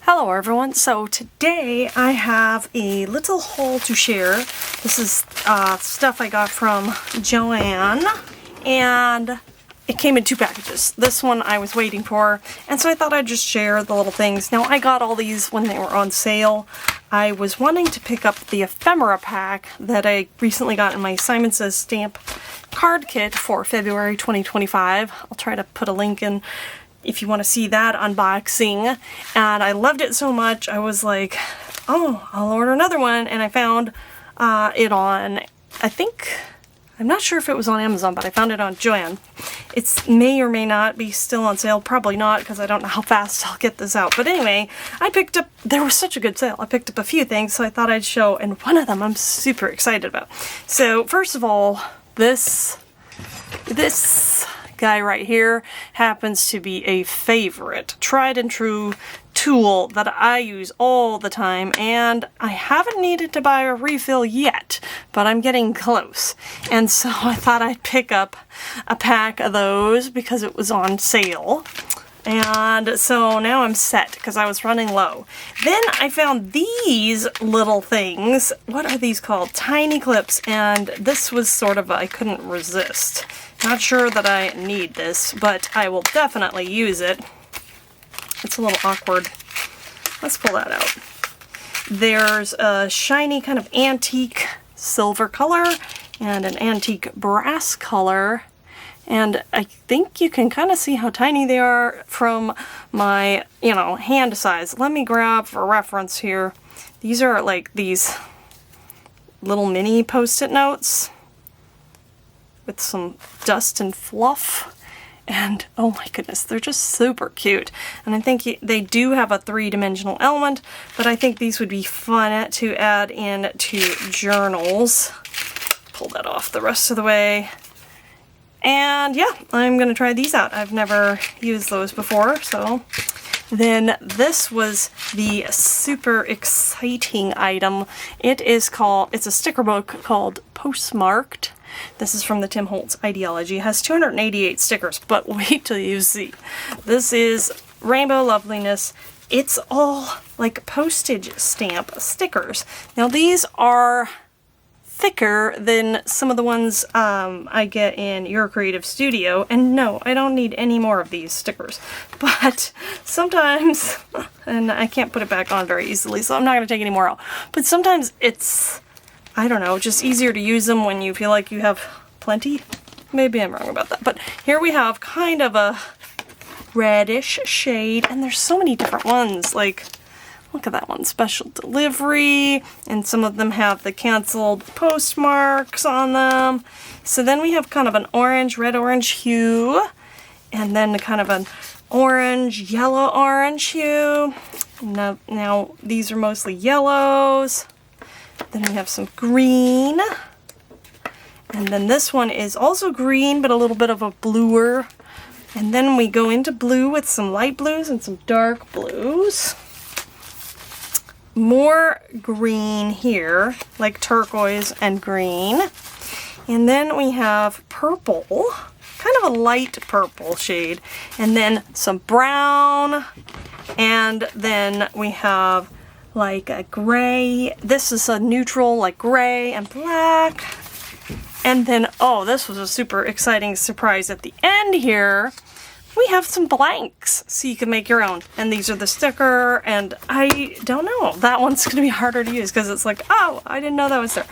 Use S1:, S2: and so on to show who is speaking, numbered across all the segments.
S1: Hello everyone, so today I have a little haul to share. This is stuff I got from Joann, and it came in 2 packages. This one I was waiting for, and so I thought I'd just share the little things. Now I got all these when they were on sale. I was wanting to pick up the Ephemera pack that I recently got in my Simon Says stamp card kit for February 2025. I'll try to put a link in if you want to see that unboxing. And I loved it so much, I was like, oh, I'll order another one. And I found it on, I'm not sure if it was on Amazon, but I found it on Joann. It may or may not be still on sale. Probably not, because I don't know how fast I'll get this out. But anyway, I picked up, there was such a good sale. I picked up a few things, so I thought I'd show, and one of them I'm super excited about. So first of all, this guy right here happens to be a favorite, tried and true tool that I use all the time, and I haven't needed to buy a refill yet, but I'm getting close. And so I thought I'd pick up a pack of those because it was on sale. And so now I'm set because I was running low. Then I found these little things. What are these called? Tiny clips. And this was sort of, I couldn't resist. Not sure that I need this, but I will definitely use it. It's a little awkward. Let's pull that out. There's a shiny kind of antique silver color and an antique brass color. And I think you can kind of see how tiny they are from my, hand size. Let me grab for reference here. These are like these little mini post-it notes with some dust and fluff. And oh my goodness, they're just super cute. And I think they do have a 3-dimensional element, but I think these would be fun to add in to journals. Pull that off the rest of the way. And yeah, I'm going to try these out. I've never used those before, so. Then this was the super exciting item. It's a sticker book called Postmarked. This is from the Tim Holtz Idea-ology. It has 288 stickers, but wait till you see. This is Rainbow Loveliness. It's all like postage stamp stickers. Now these are thicker than some of the ones I get in Your Creative Studio, and no, I don't need any more of these stickers, but sometimes, and I can't put it back on very easily, so I'm not going to take any more out, but sometimes it's, I don't know, just easier to use them when you feel like you have plenty. Maybe I'm wrong about that, but here we have kind of a reddish shade, and there's so many different ones, like look at that one, special delivery, and some of them have the canceled postmarks on them. So then we have kind of an orange, red-orange hue, and then kind of an orange, yellow-orange hue. Now these are mostly yellows. Then we have some green. And then this one is also green, but a little bit of a bluer. And then we go into blue with some light blues and some dark blues. More green here, like turquoise and green. And then we have purple, kind of a light purple shade. And then some brown. And then we have like a gray. This is a neutral, like gray and black. And then, oh, this was a super exciting surprise at the end here. We have some blanks, so you can make your own. And these are the sticker, and I don't know. That one's going to be harder to use because it's like, oh, I didn't know that was there.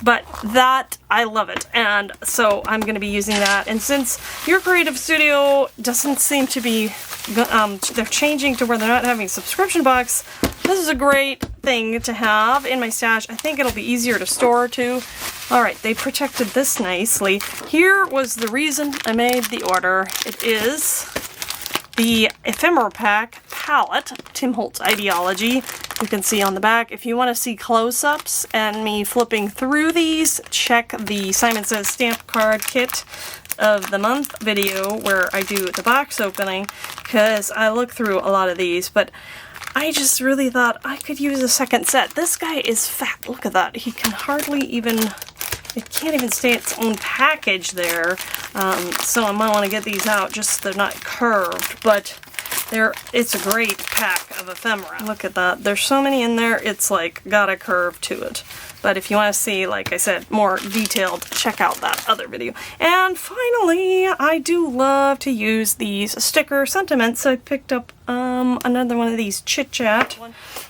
S1: But that, I love it. And so I'm going to be using that. And since Your Creative Studio doesn't seem to be, they're changing to where they're not having a subscription box, this is a great thing to have in my stash. I think it'll be easier to store too. Alright, they protected this nicely. Here was the reason I made the order. It is the Ephemera pack palette, Tim Holtz Idea-ology. You can see on the back. If you want to see close-ups and me flipping through these, check the Simon Says stamp card kit of the month video where I do the box opening, because I look through a lot of these, but I just really thought I could use a second set. This guy is fat. Look at that. He can hardly even, it can't even stay its own package there. So I might want to get these out just so they're not curved. But It's a great pack of ephemera. Look at that. There's so many in there, it's like got a curve to it. But if you want to see, like I said, more detailed, check out that other video. And finally, I do love to use these sticker sentiments. I picked up another one of these Chit Chat,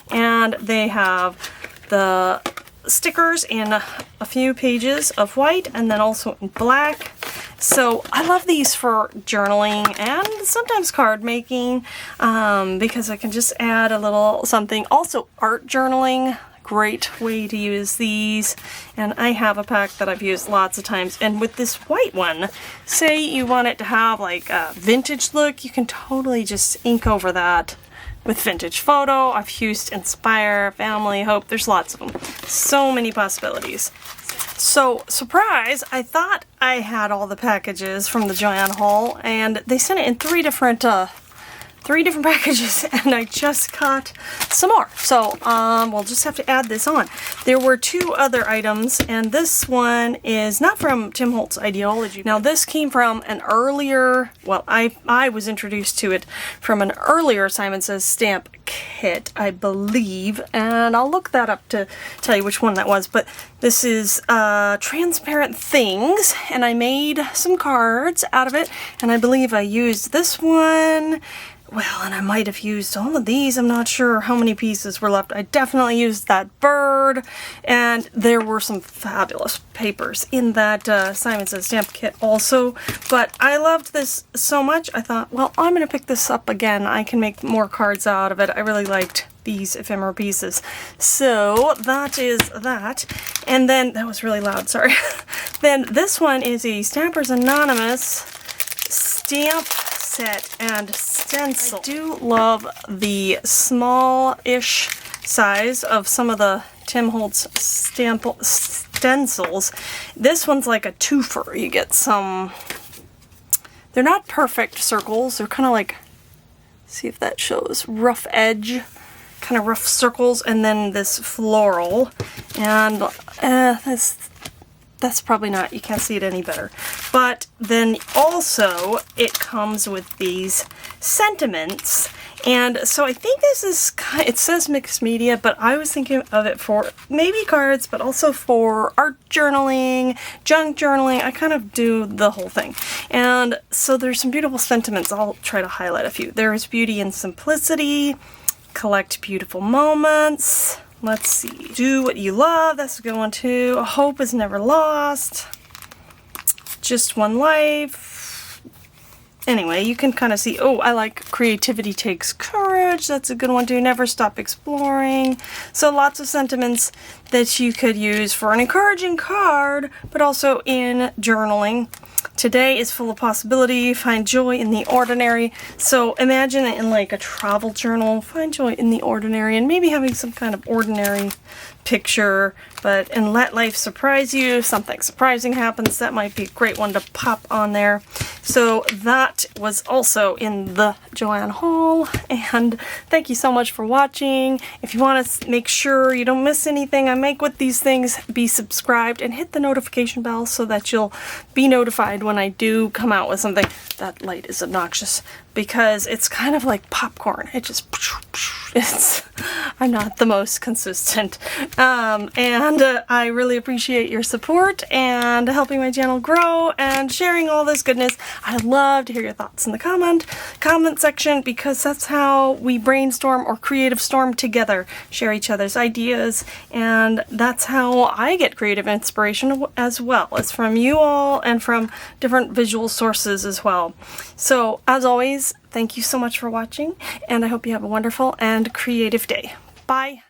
S1: and they have the stickers in a few pages of white and then also in black. So I love these for journaling and sometimes card making because I can just add a little something. Also art journaling, great way to use these. And I have a pack that I've used lots of times. And with this white one, say you want it to have like a vintage look, you can totally just ink over that with vintage photo. I've used Inspire, Family, Hope, there's lots of them. So many possibilities. So, surprise, I thought I had all the packages from the Joann haul, and they sent it in three different packages, and I just got some more. So, we'll just have to add this on. There were two other items, and this one is not from Tim Holtz Idea-ology. Now, this came from an earlier, well, I was introduced to it from an earlier Simon Says Stamp kit, I believe, and I'll look that up to tell you which one that was, but this is Transparent Things, and I made some cards out of it, and I believe I used this one. Well, and I might have used all of these. I'm not sure how many pieces were left. I definitely used that bird, and there were some fabulous papers in that Simon Says Stamp kit also. But I loved this so much, I thought, well, I'm going to pick this up again. I can make more cards out of it. I really liked these ephemera pieces. So that is that. And then, that was really loud, sorry. Then this one is a Stampers Anonymous stamp set and stencil. I do love the small-ish size of some of the Tim Holtz stencils. This one's like a twofer. You get some, they're not perfect circles, they're kind of like, see if that shows, rough edge, kind of rough circles, and then this floral, and that's probably not, you can't see it any better. But then also it comes with these sentiments, and so I think this is, it says mixed media, but I was thinking of it for maybe cards, but also for art journaling, junk journaling. I kind of do the whole thing. And so there's some beautiful sentiments. I'll try to highlight a few. There is beauty in simplicity, collect beautiful moments. Let's see. Do what you love. That's a good one too. Hope is never lost. Just one life. Anyway, you can kind of see. Oh, I like creativity takes courage. That's a good one too. Never stop exploring. So lots of sentiments that you could use for an encouraging card, but also in journaling. Today is full of possibility. Find joy in the ordinary. So imagine it in like a travel journal. Find joy in the ordinary, and maybe having some kind of ordinary picture, and let life surprise you. If something surprising happens, that might be a great one to pop on there. So that was also in the Joann haul, and thank you so much for watching. If you want to make sure you don't miss anything I make with these things, be subscribed and hit the notification bell so that you'll be notified when I do come out with something. That light is obnoxious because it's kind of like popcorn. It just, I'm not the most consistent. And I really appreciate your support and helping my channel grow and sharing all this goodness. I'd love to hear your thoughts in the comment section, because that's how we brainstorm or creative storm together, share each other's ideas, and that's how I get creative inspiration as well. It's from you all and from different visual sources as well. So as always, thank you so much for watching, and I hope you have a wonderful and creative day. Bye!